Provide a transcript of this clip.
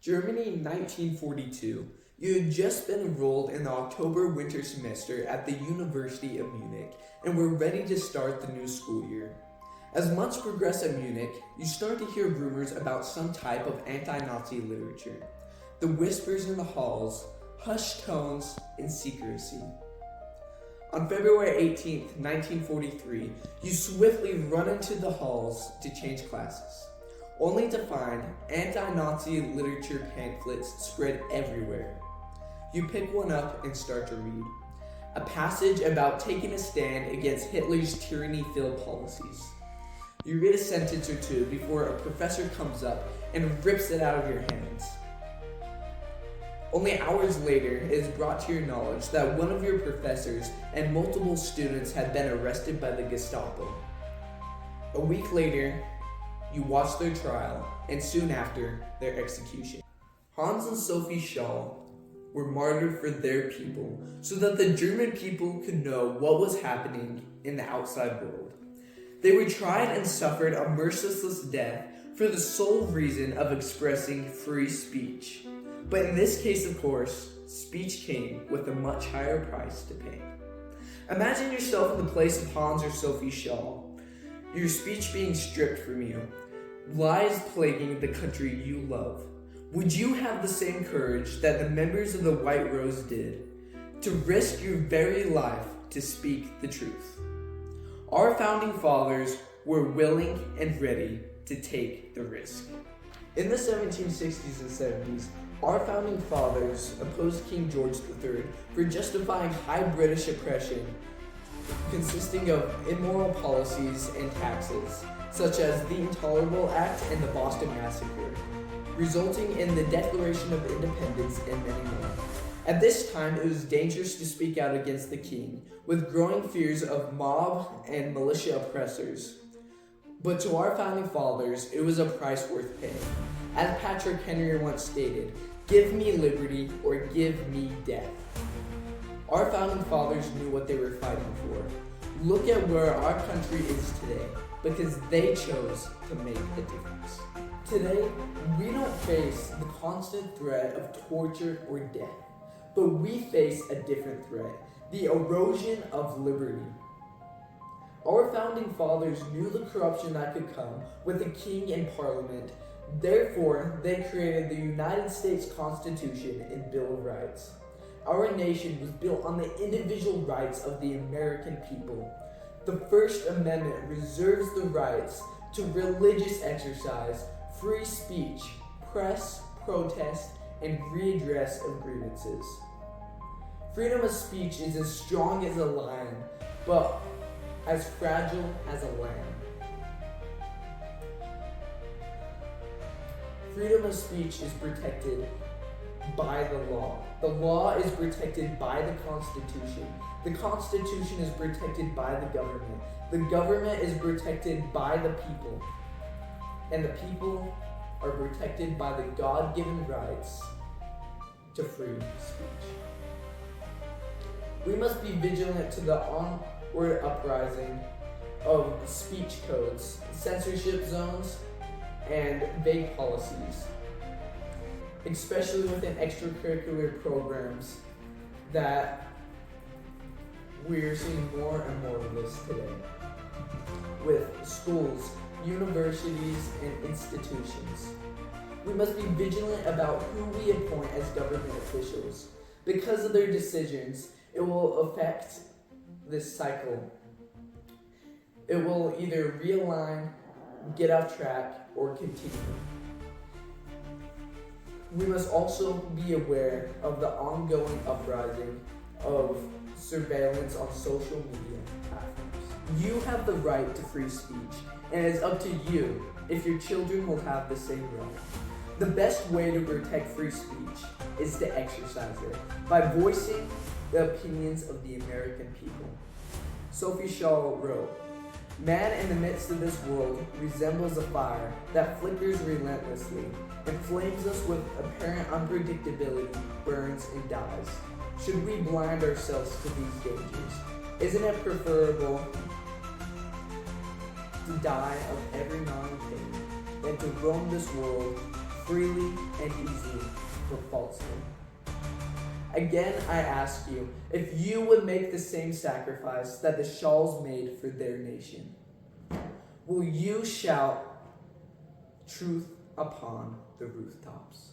Germany, 1942. You had just been enrolled in the October winter semester at the University of Munich and were ready to start the new school year. As months progress at Munich, you start to hear rumors about some type of anti-Nazi literature. The whispers in the halls, hushed tones, and secrecy. On February 18, 1943, you swiftly run into the halls to change classes, only to find anti-Nazi literature pamphlets spread everywhere. You pick one up and start to read. A passage about taking a stand against Hitler's tyranny-filled policies. You read a sentence or two before a professor comes up and rips it out of your hands. Only hours later, it is brought to your knowledge that one of your professors and multiple students had been arrested by the Gestapo. A week later, you watch their trial, and soon after, their execution. Hans and Sophie Scholl were martyred for their people so that the German people could know what was happening in the outside world. They were tried and suffered a merciless death for the sole reason of expressing free speech. But in this case, of course, speech came with a much higher price to pay. Imagine yourself in the place of Hans or Sophie Scholl, your speech being stripped from you, lies plaguing the country you love. Would you have the same courage that the members of the White Rose did, to risk your very life to speak the truth? Our founding fathers were willing and ready to take the risk. In the 1760s and 70s, our founding fathers opposed King George III for justifying high British oppression consisting of immoral policies and taxes, such as the Intolerable Act and the Boston Massacre, resulting in the Declaration of Independence and many more. At this time, it was dangerous to speak out against the king, with growing fears of mob and militia oppressors. But to our founding fathers, it was a price worth paying. As Patrick Henry once stated, "Give me liberty or give me death." Our founding fathers knew what they were fighting for. Look at where our country is today, because they chose to make a difference. Today, we don't face the constant threat of torture or death, but we face a different threat, the erosion of liberty. Our founding fathers knew the corruption that could come with the king and parliament. Therefore, they created the United States Constitution and Bill of Rights. Our nation was built on the individual rights of the American people. The First Amendment reserves the rights to religious exercise, free speech, press, protest, and redress of grievances. Freedom of speech is as strong as a lion, but as fragile as a lamb. Freedom of speech is protected by the law. The law is protected by the Constitution. The Constitution is protected by the government. The government is protected by the people. And the people are protected by the God-given rights to free speech. We must be vigilant to the onward uprising of speech codes, censorship zones, and vague policies, especially within extracurricular programs that we're seeing more and more of this today with schools, universities, and institutions. We must be vigilant about who we appoint as government officials. Because of their decisions, it will affect this cycle. It will either realign, get off track, or continue. We must also be aware of the ongoing uprising of surveillance on social media platforms. You have the right to free speech, and it's up to you if your children will have the same right. The best way to protect free speech is to exercise it by voicing the opinions of the American people. Sophie Scholl wrote, "Man in the midst of this world resembles a fire that flickers relentlessly, inflames us with apparent unpredictability, burns and dies. Should we blind ourselves to these dangers? Isn't it preferable to die of every gnawing pain than to roam this world freely and easily for falsehood. Again, I ask you, if you would make the same sacrifice that the Shawls made for their nation, will you shout truth upon the rooftops?